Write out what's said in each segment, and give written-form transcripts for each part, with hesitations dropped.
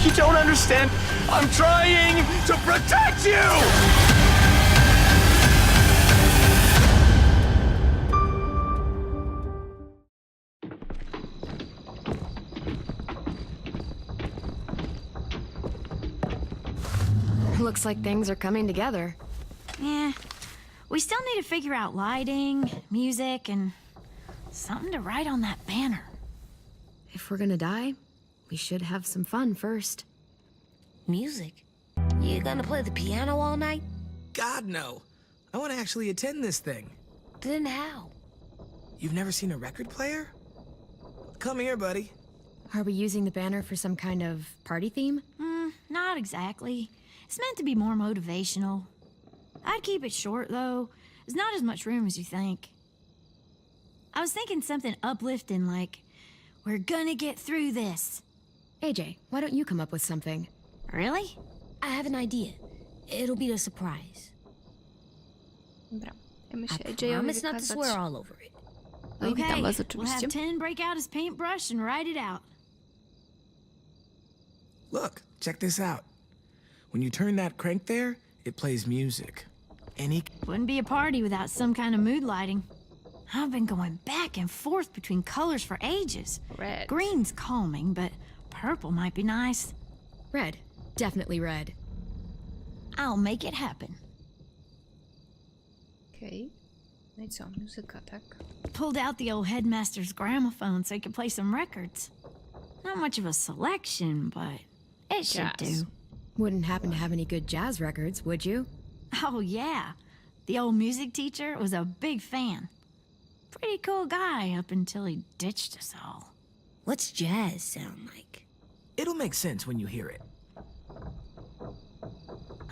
You don't understand. I'm trying to protect you! Looks like things are coming together. Yeah, we still need to figure out lighting, music, and something to write on that banner. If we're gonna die, we should have some fun first. Music? You gonna play the piano all night? God, no. I want to actually attend this thing. Then how? You've never seen a record player? Come here, buddy. Are we using the banner for some kind of party theme? Not exactly. It's meant to be more motivational. I'd keep it short, though. There's not as much room as you think. I was thinking something uplifting like, we're gonna get through this. AJ, why don't you come up with something? Really? I have an idea. It'll be a surprise. Dobra, ja myślę, I AJ-owi promise not to wykazać. swear all over it. No i witam was we'll have oczywiście. 10 break out his paintbrush and write it out. Look, check this out. When you turn that crank there, it plays music. Any... Wouldn't be a party without some kind of mood lighting. I've been going back and forth between colors for ages. Red. Green's calming, but purple might be nice. Red. Definitely red. I'll make it happen. Okej. No i co? Muzyka, tak? Pulled out the old headmaster's gramophone so he could play some records. Not much of a selection, but it should Jazz. do. Wouldn't happen to have any good jazz records, would you? Oh, yeah. The old music teacher was a big fan. Pretty cool guy up until he ditched us all. What's jazz sound like? It'll make sense when you hear it.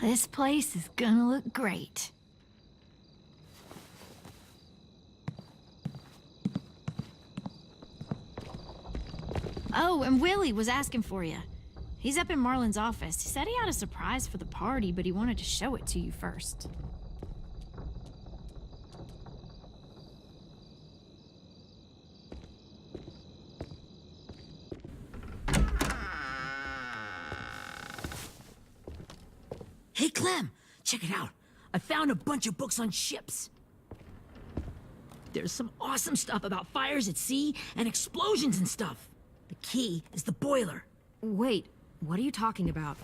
This place is gonna look great. Oh, and Willie was asking for you. He's up in Marlon's office. He said he had a surprise for the party, but he wanted to show it to you first. Hey, Clem, check it out. I found a bunch of books on ships. There's some awesome stuff about fires at sea and explosions and stuff. The key is the boiler. Wait, what are you talking about?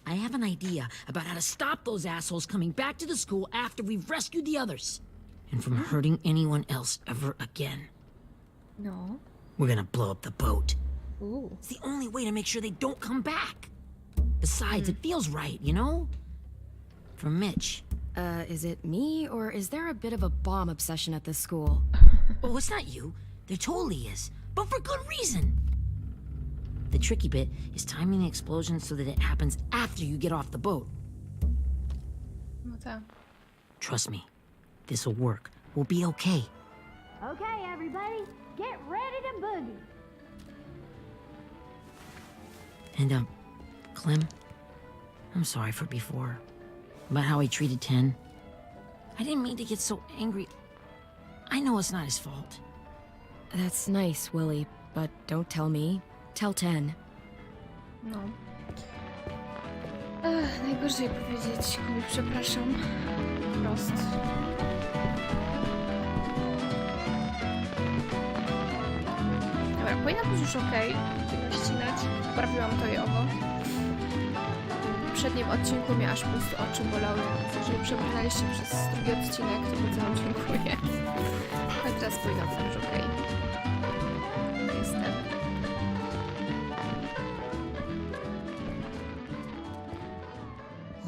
I have an idea about how to stop those assholes coming back to the school after we've rescued the others. And from hurting anyone else ever again. No. We're gonna blow up the boat. Ooh. It's the only way to make sure they don't come back. Besides, it feels right, you know? For Mitch. Is it me, or is there a bit of a bomb obsession at this school? Oh, it's not you. There totally is. But for good reason. The tricky bit is timing the explosion so that it happens after you get off the boat. No tak. Trust me, this'll work. We'll be okay. Okay, everybody, get ready to boogie. And, Clem, I'm sorry for before. About how he treated Ten. I didn't mean to get so angry. I know it's not his fault. That's nice, Willie, but don't tell me. Tell 10. No. Najgorzej powiedzieć komuś przepraszam. Wprost. Dobra, powinna być już okej. Powinno ścinać. Poprawiłam to i owo. W poprzednim odcinku mnie aż po prostu oczy bolały. Jeżeli przebrnęliście przez drugi odcinek, to bardzo wam dziękuję. Ale teraz powinno być już okej. Jestem.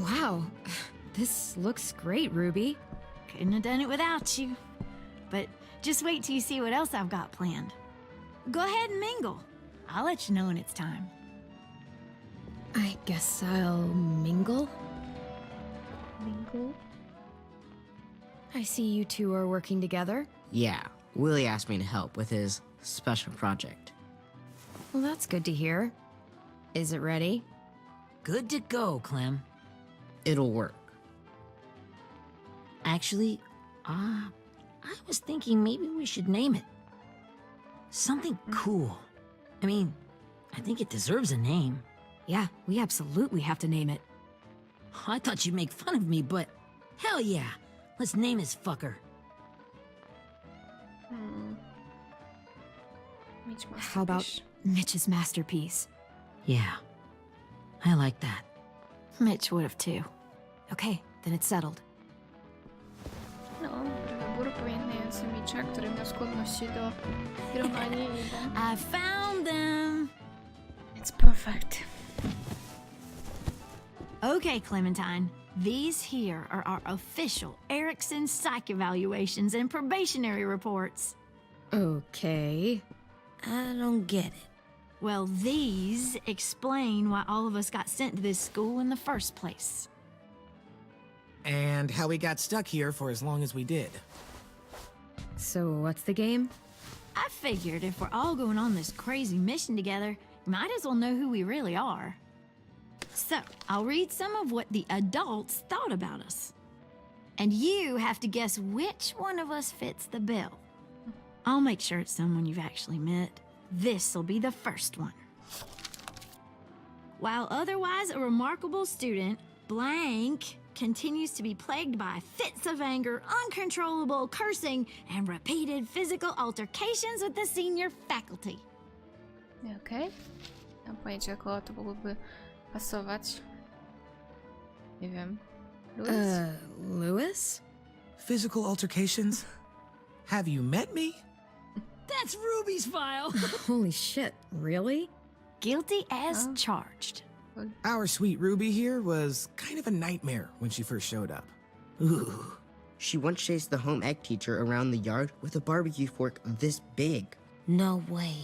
Wow, this looks great, Ruby. Couldn't have done it without you. But just wait till you see what else I've got planned. Go ahead and mingle. I'll let you know when it's time. I guess I'll mingle. Mingle. I see you two are working together. Yeah, Willie asked me to help with his special project. Well, that's good to hear. Is it ready? Good to go, Clem. It'll work. Actually, I was thinking maybe we should name it. Something cool. I mean, I think it deserves a name. Yeah, we absolutely have to name it. I thought you'd make fun of me, but hell yeah. Let's name this fucker. Mieć How about masterpiece. Mitch's masterpiece? Yeah, I like that. Mitch would have too. Okay, then it's settled. No, dobry wybór, pamiętający Mitcha, który miał skłonności do piromanii i I found them. It's perfect. Okay, Clementine. These here are our official Erickson psych evaluations and probationary reports. Okay. I don't get it. Well, these explain why all of us got sent to this school in the first place. And how we got stuck here for as long as we did. So what's the game? I figured if we're all going on this crazy mission together, might as well know who we really are. So, I'll read some of what the adults thought about us. And you have to guess which one of us fits the bill. I'll make sure it's someone you've actually met. This'll be the first one. While otherwise a remarkable student, blank continues to be plagued by fits of anger, uncontrollable cursing, and repeated physical altercations with the senior faculty. Okej. Mam pojęcie, kogo to mogłoby pasować. Nie wiem. Louis? Louis? Physical altercations? Have you met me? That's Ruby's file. Holy shit, really? Guilty as charged. Our sweet Ruby here was kind of a nightmare when she first showed up. Ooh. She once chased the home ec teacher around the yard with a barbecue fork this big. No way.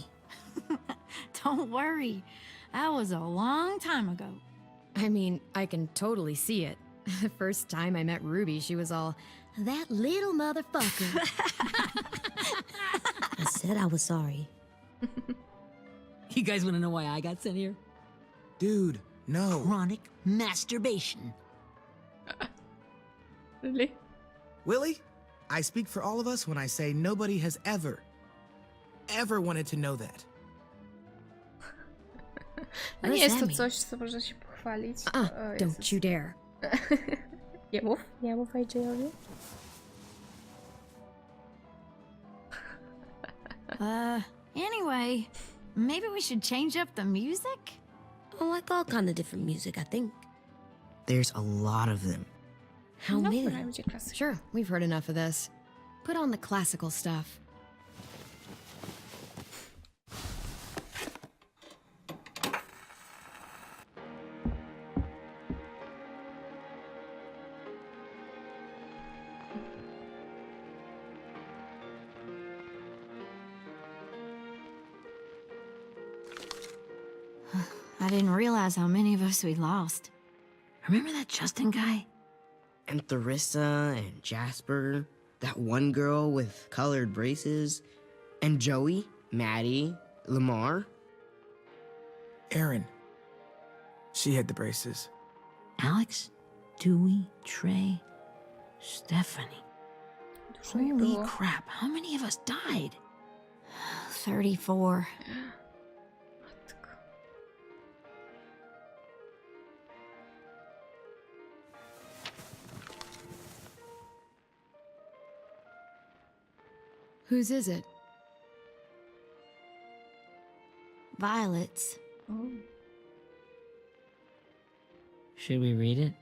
Don't worry. That was a long time ago. I mean, I can totally see it. The first time I met Ruby, she was all, That little motherfucker. I said I was sorry. You guys want to know why I got sent here? Dude, no. Chronic masturbation. Really? Willie, I speak for all of us when I say nobody has ever wanted to know that. A nie jest to coś, co można się pochwalić. O, don't Jezus. you dare. Nie mów AJ-owi. Anyway, maybe we should change up the music? I like all kind of different music, I think. There's a lot of them. How No, many? dobra, będzie klasyk. Sure, we've heard enough of this. Put on the classical stuff. I didn't realize how many of us we'd lost. Remember that Justin guy? And Theresa and Jasper, that one girl with colored braces, and Joey, Maddie, Lamar. Erin. She had the braces. Alex, Dewey, Trey, Stephanie. Dużo ich Holy było. crap, how many of us died? 34. Matko. Whose is it? Violet's. O. Should we read it?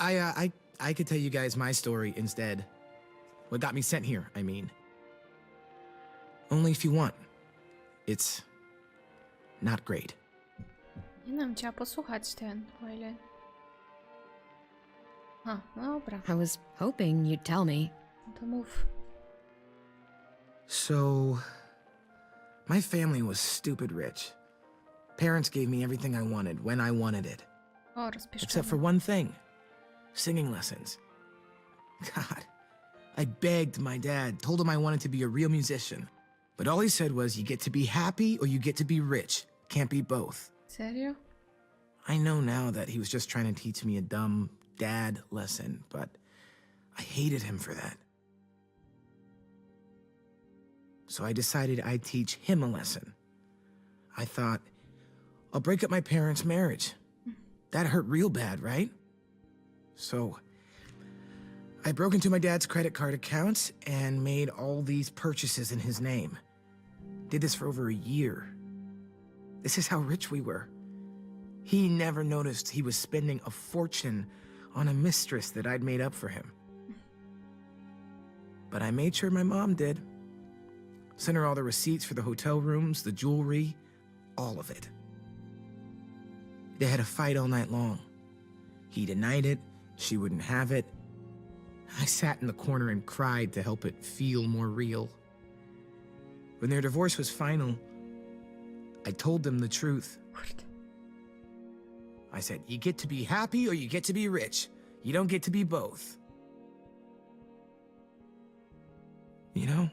I could tell you guys my story instead. What got me sent here, I mean. Only if you want. It's not great. Nie nam chciała posłuchać ten, o ile... A, no dobra, I was hoping you'd tell me. no to mów. So, my family was stupid rich. Parents gave me everything I wanted when I wanted it. O, rozpieszczamy. Except for one thing. Singing lessons. God. I begged my dad, told him I wanted to be a real musician. But all he said was, you get to be happy or you get to be rich. Can't be both. Serio? I know now that he was just trying to teach me a dumb dad lesson, but I hated him for that. So I decided I'd teach him a lesson. I thought, I'll break up my parents' marriage. That hurt real bad, right? So, I broke into my dad's credit card accounts and made all these purchases in his name. Did this for over a year. This is how rich we were. He never noticed he was spending a fortune on a mistress that I'd made up for him. But I made sure my mom did. Sent her all the receipts for the hotel rooms, the jewelry, all of it. They had a fight all night long. He denied it, she wouldn't have it. I sat in the corner and cried to help it feel more real. When their divorce was final, I told them the truth. I said, you get to be happy or you get to be rich. You don't get to be both. You know,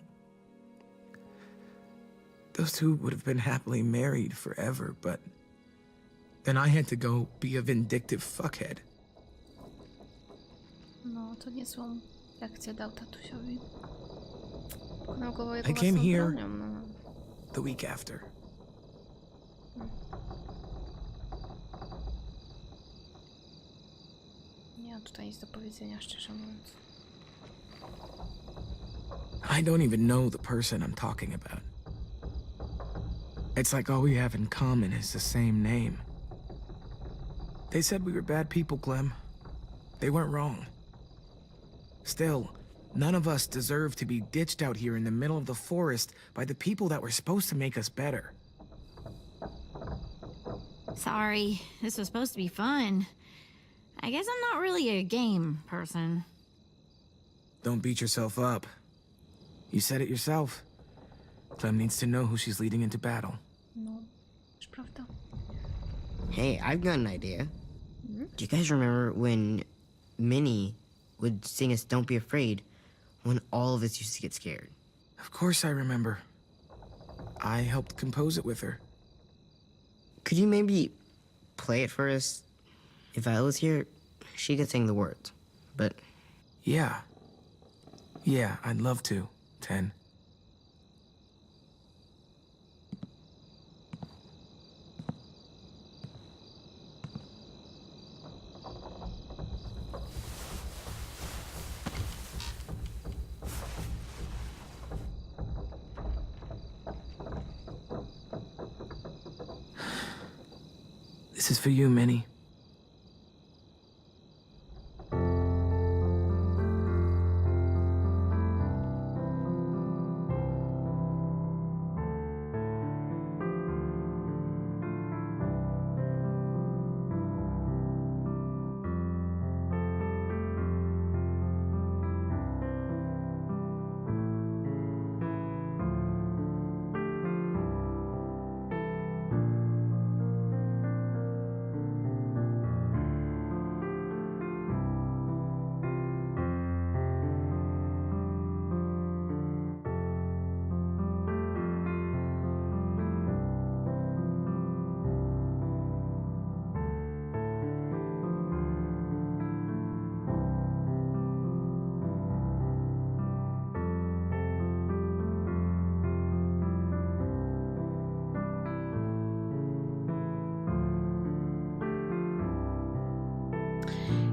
those two would have been happily married forever, but then I had to go be a vindictive fuckhead. No, to niezłą lekcję dał tatusiowi. Pokonał go jego I came własną here bronią, no. the week after. Nie mam tutaj nic do powiedzenia, szczerze mówiąc. I don't even know the person I'm talking about. It's like all we have in common is the same name. They said we were bad people, Clem. They weren't wrong. Still, none of us deserve to be ditched out here in the middle of the forest by the people that were supposed to make us better. Sorry, this was supposed to be fun. I guess I'm not really a game person. Don't beat yourself up. You said it yourself. Clem needs to know who she's leading into battle. No, już prawda. Hey, I've got an idea. Do you guys remember when Minnie would sing us Don't Be Afraid when all of us used to get scared? Of course I remember. I helped compose it with her. Could you maybe play it for us? If I was here, she could sing the words, but... Yeah. Yeah, I'd love to, Ten. This is for you, Minnie.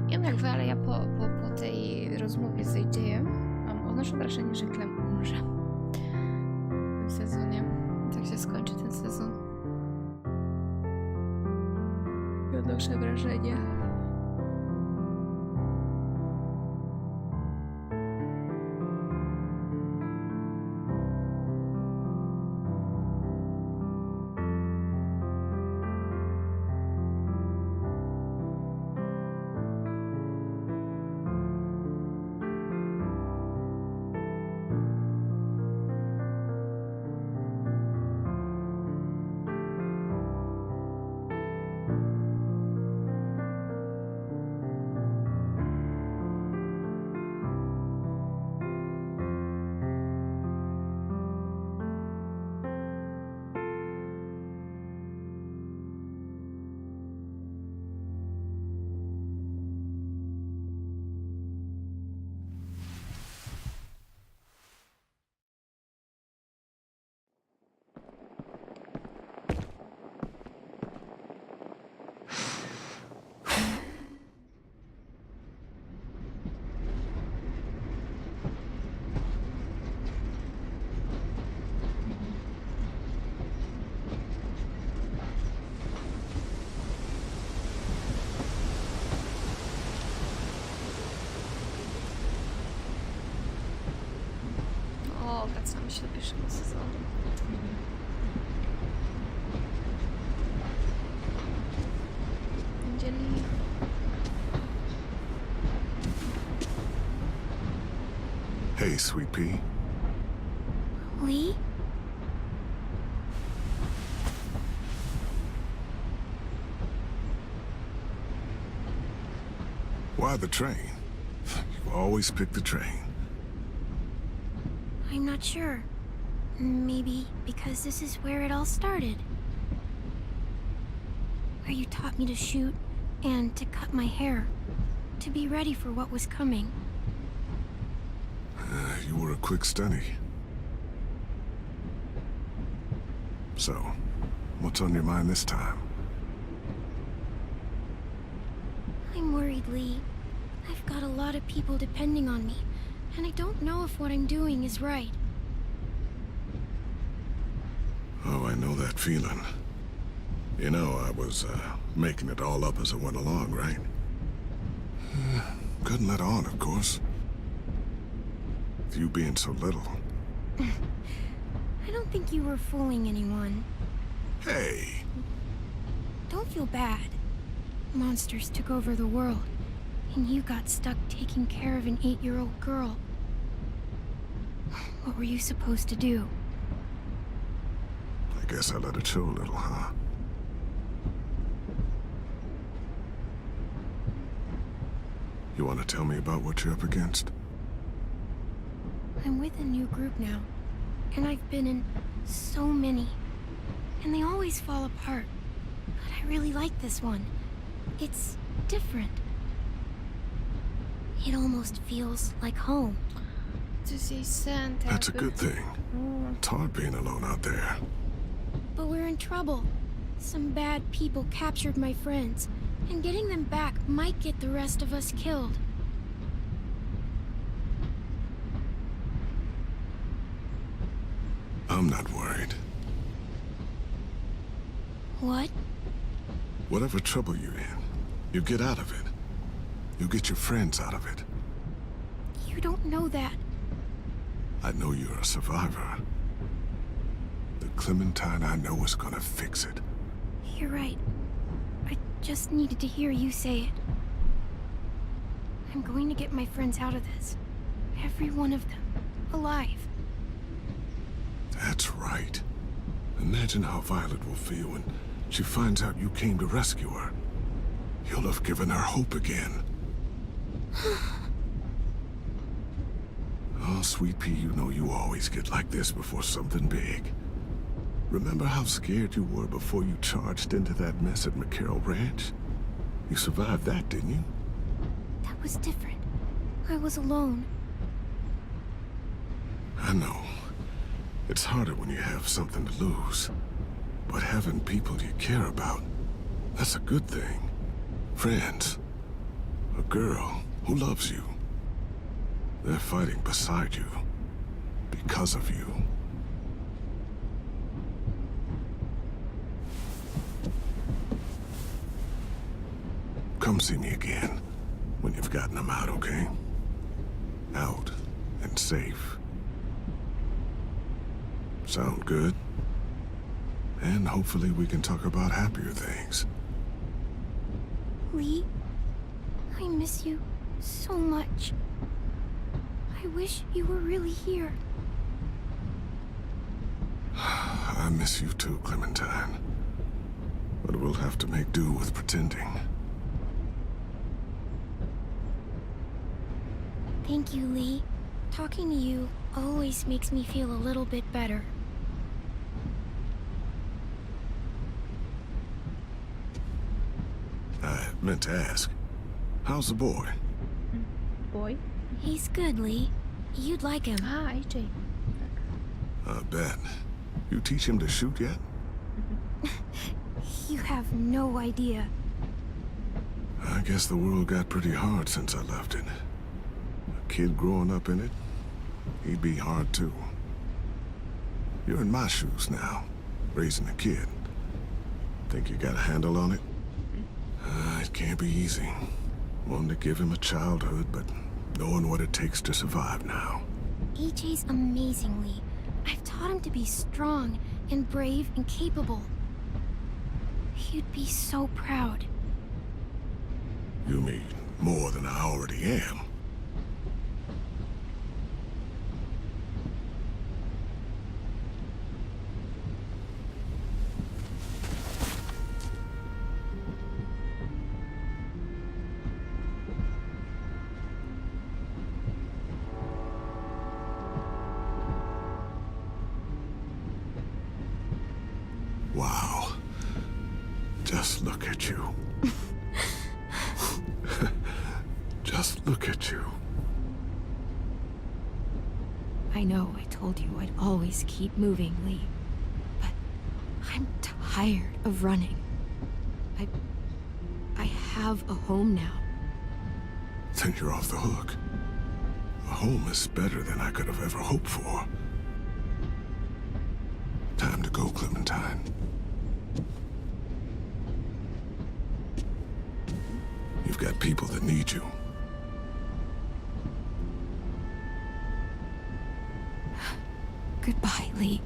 Nie wiem jak wy, ale ja po tej rozmowie z AJ-em odnoszę wrażenie, że Clem umrze w tym sezonie. Tak się skończy ten sezon. I odnoszę wrażenie. wracamy się do pierwszego sezonu. Jeżeli... Hey, Sweet Pea. Lee? Why the train? You always pick the train. I'm not sure. Maybe because this is where it all started. Where you taught me to shoot and to cut my hair. To be ready for what was coming. You were a quick study. So, what's on your mind this time? I'm worried, Lee. I've got a lot of people depending on me, and I don't know if what I'm doing is right. Oh, I know that feeling. You know, I was, making it all up as I went along, right? Couldn't let on, of course. With you being so little. I don't think you were fooling anyone. Hey! Don't feel bad. Monsters took over the world, and you got stuck taking care of an 8-year-old girl. What were you supposed to do? I guess I let it show a little, huh? You want to tell me about what you're up against? I'm with a new group now, and I've been in so many, and they always fall apart. But I really like this one. It's different. It almost feels like home. To jest jej sen, tak That's a jakby. good thing. It's hard being alone out there. But we're in trouble. Some bad people captured my friends, and getting them back might get the rest of us killed. I'm not worried. What? Whatever trouble you're in, you get out of it. You get your friends out of it. You don't know that. I know you're a survivor. The Clementine I know is gonna fix it. You're right. I just needed to hear you say it. I'm going to get my friends out of this. Every one of them. Alive. That's right. Imagine how Violet will feel when she finds out you came to rescue her. You'll have given her hope again. Oh, Sweet Pea, you know you always get like this before something big. Remember how scared you were before you charged into that mess at McCarroll Ranch? You survived that, didn't you? That was different. I was alone. I know. It's harder when you have something to lose. But having people you care about, that's a good thing. Friends. A girl who loves you. They're fighting beside you. Because of you. Come see me again when you've gotten them out, okay? Out and safe. Sound good? And hopefully we can talk about happier things. Lee, I miss you so much. I wish you were really here. I miss you too, Clementine. But we'll have to make do with pretending. Thank you, Lee. Talking to you always makes me feel a little bit better. I meant to ask, how's the boy? Boy? He's good, Lee. You'd like him. A, AJ. I bet. You teach him to shoot yet? You have no idea. I guess the world got pretty hard since I left it. A kid growing up in it, he'd be hard too. You're in my shoes now, raising a kid. Think you got a handle on it? It can't be easy. Wanting to give him a childhood, but knowing what it takes to survive now. AJ's amazing, Lee. I've taught him to be strong and brave and capable. He'd be so proud. You mean more than I already am? Wow. Just look at you. Just look at you. I know I told you I'd always keep moving, Lee. But I'm tired of running. I have a home now. Then you're off the hook. A home is better than I could have ever hoped for. Time to go, Clementine. You've got people that need you. Goodbye, Lee.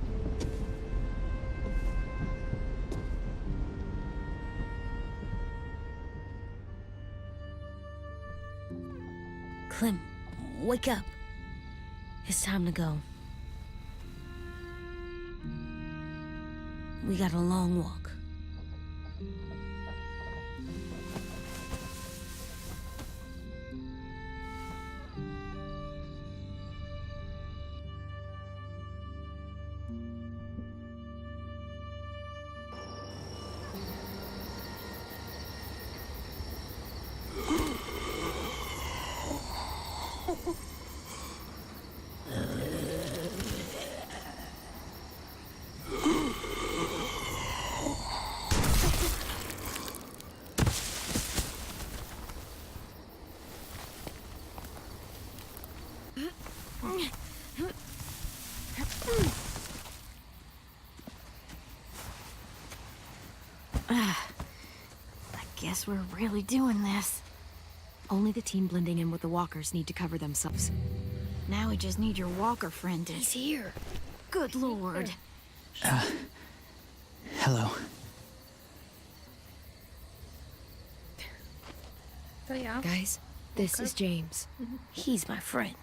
Clem, wake up. It's time to go. We got a long walk. Guess we're really doing this. Only the team blending in with the walkers need to cover themselves. Now we just need your walker friend to... He's here. Good lord. Hello. To ja. Guys, this is James. He's my friend.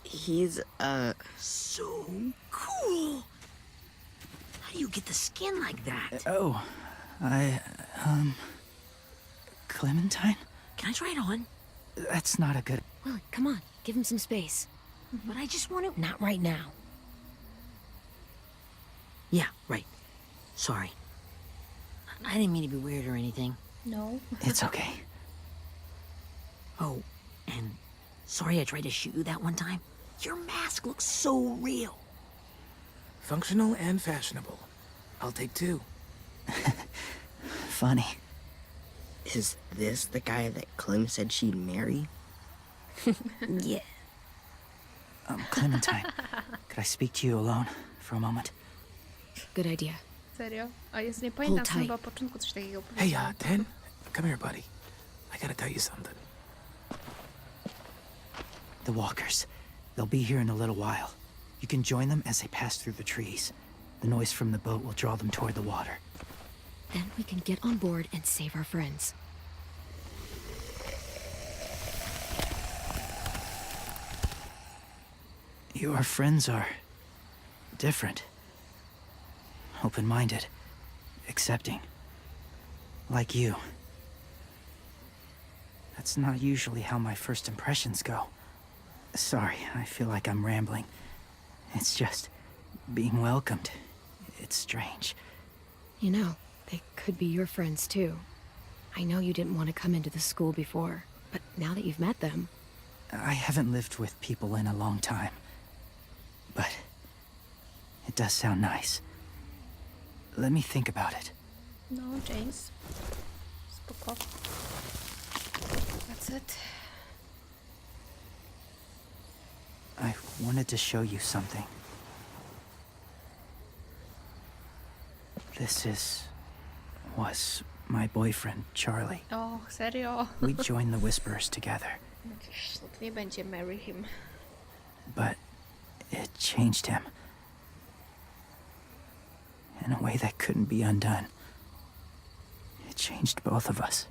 He's, So cool. How do you get the skin like that? Oh, Clementine? Can I try it on? That's not a good... Willie, come on. Give him some space. But I just want to... Not right now. Yeah, right. Sorry. I didn't mean to be weird or anything. No. It's okay. Oh, and sorry I tried to shoot you that one time. Your mask looks so real. Functional and fashionable. I'll take two. Funny. is this the guy that Clem said she'd marry? Yeah. Clementine, could I speak to you alone for a moment? Good idea. Serio? A jest nie pamiętam, Hold tight. chyba po początku coś takiego Hey, powiedziałam. Ten, come here, buddy. I gotta tell you something. The walkers. They'll be here in a little while. You can join them as they pass through the trees. The noise from the boat will draw them toward the water. Then we can get on board and save our friends. Your friends are different. Open-minded. Accepting. Like you. That's not usually how my first impressions go. Sorry, I feel like I'm rambling. It's just being welcomed. It's strange. You know, they could be your friends too. I know you didn't want to come into the school before, but now that you've met them... I haven't lived with people in a long time. But it does sound nice. Let me think about it. No, James. Spoko. That's it. I wanted to show you something. This was my boyfriend, Charlie. O, serio? We joined the Whisperers together. Przecież to nie będzie marry him. But It changed him. In a way that couldn't be undone. It changed both of us.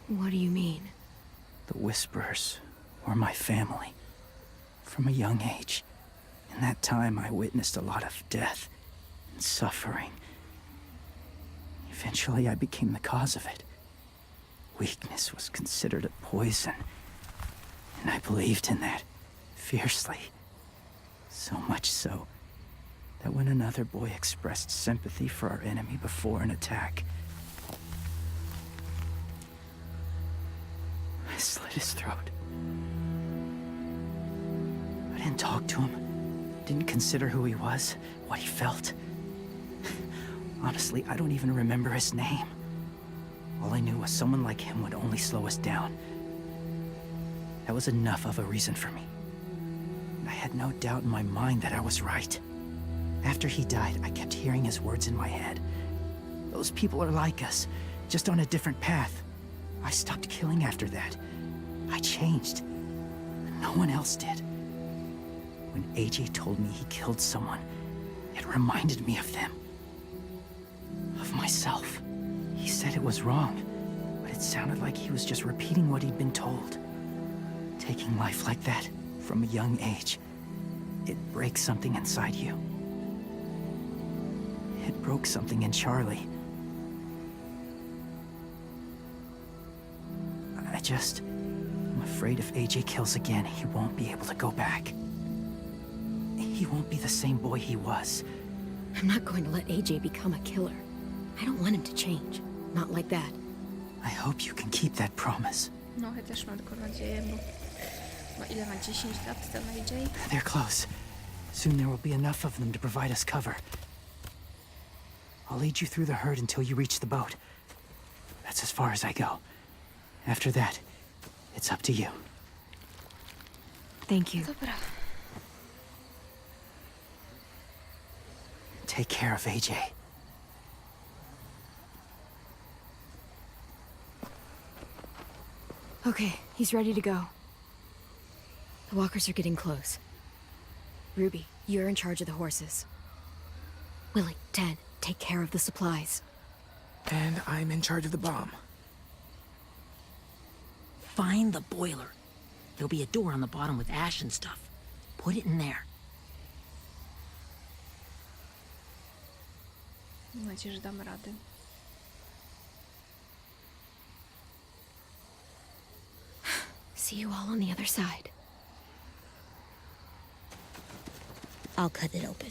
What do you mean? The Whisperers were my family. From a young age. In that time, I witnessed a lot of death and suffering. Eventually, I became the cause of it. Weakness was considered a poison. And I believed in that, fiercely. So much so, that when another boy expressed sympathy for our enemy before an attack, I slit his throat. I didn't talk to him. Didn't consider who he was, what he felt. Honestly, I don't even remember his name. All I knew was someone like him would only slow us down. That was enough of a reason for me. I had no doubt in my mind that I was right. After he died, I kept hearing his words in my head. Those people are like us, just on a different path. I stopped killing after that. I changed. No one else did. When AJ told me he killed someone, it reminded me of them. Of myself. He said it was wrong, but it sounded like he was just repeating what he'd been told. Taking life like that, from a young age, it breaks something inside you. It broke something in Charlie. I'm afraid if AJ kills again, he won't be able to go back. He won't be the same boy he was. I'm not going to let AJ become a killer. I don't want him to change. Not like that. I hope you can keep that promise. No, ja też mam tylko nadzieję, bo ma ile ma 10 lat ten AJ? They're close. Soon there will be enough of them to provide us cover. I'll lead you through the herd until you reach the boat. That's as far as I go. After that, it's up to you. Thank you. Dobra. Take care of AJ. Okay, he's ready to go. The walkers are getting close. Ruby, you're in charge of the horses. Willie, Ted, take care of the supplies. And I'm in charge of the bomb. Find the boiler. There'll be a door on the bottom with ash and stuff. Put it in there. Mam nadzieję, że damy radę. See you all on the other side. I'll cut it open.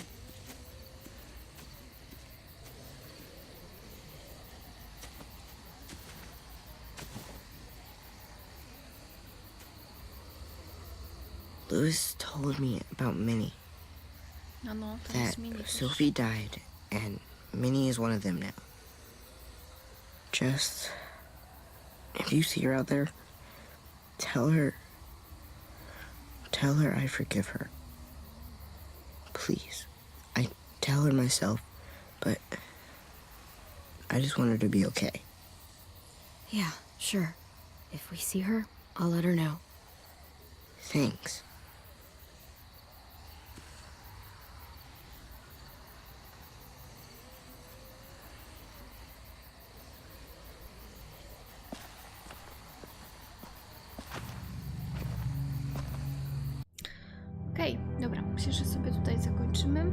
Louis told me about Minnie. No, to That jest mini. Sophie died, and Minnie is one of them now. Just, if you see her out there, tell her I forgive her. Please. I tell her myself, but I just want her to be okay. Yeah, sure. If we see her, I'll let her know. Thanks. Okej, dobra, myślę, że sobie tutaj zakończymy.